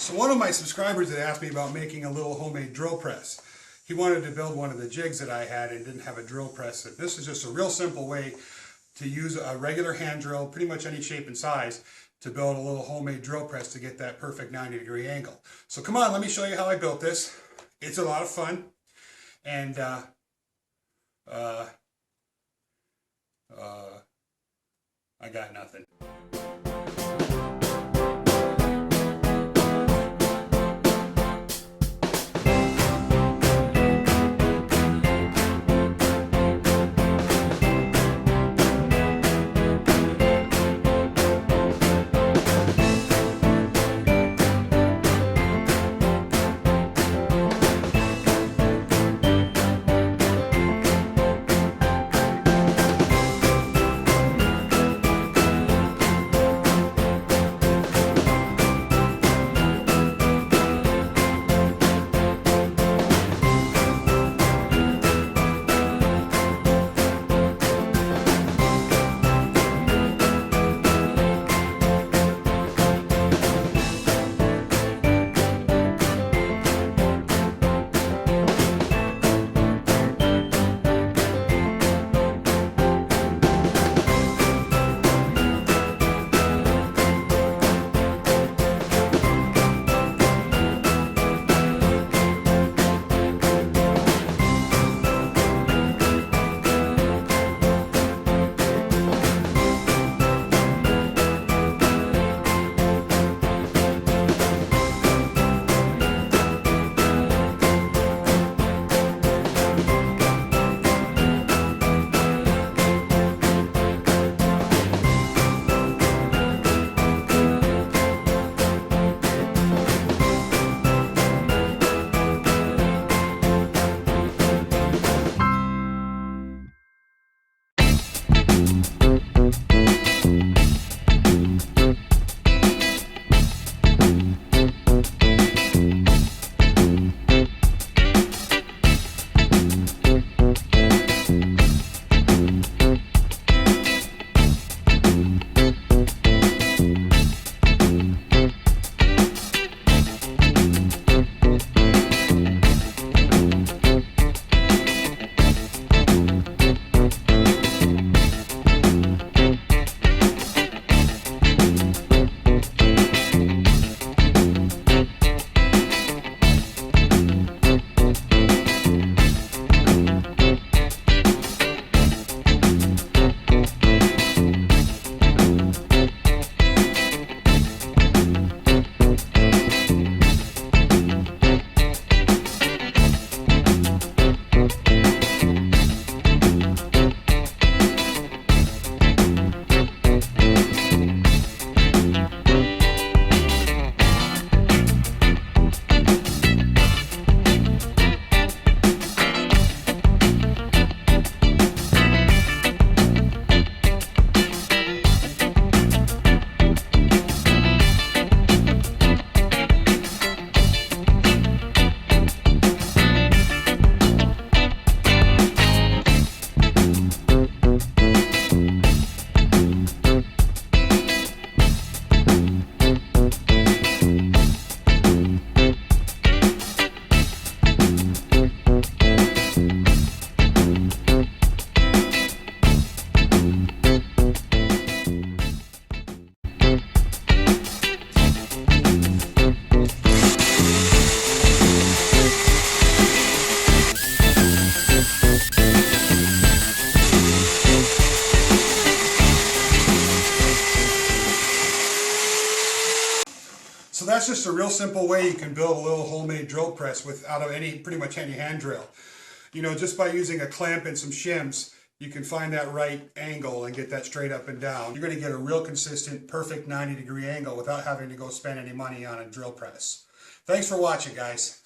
So one of my subscribers had asked me about making a little homemade drill press. He wanted to build one of the jigs that I had and didn't have a drill press. And this is just a real simple way to use a regular hand drill, pretty much any shape and size, to build a little homemade drill press to get that perfect 90-degree angle. So come on, let me show you how I built this. It's a lot of fun. And I got nothing. So that's just a real simple way you can build a little homemade drill press without pretty much any hand drill. You know, just by using a clamp and some shims, you can find that right angle and get that straight up and down. You're going to get a real consistent, perfect 90-degree angle without having to go spend any money on a drill press. Thanks for watching, guys.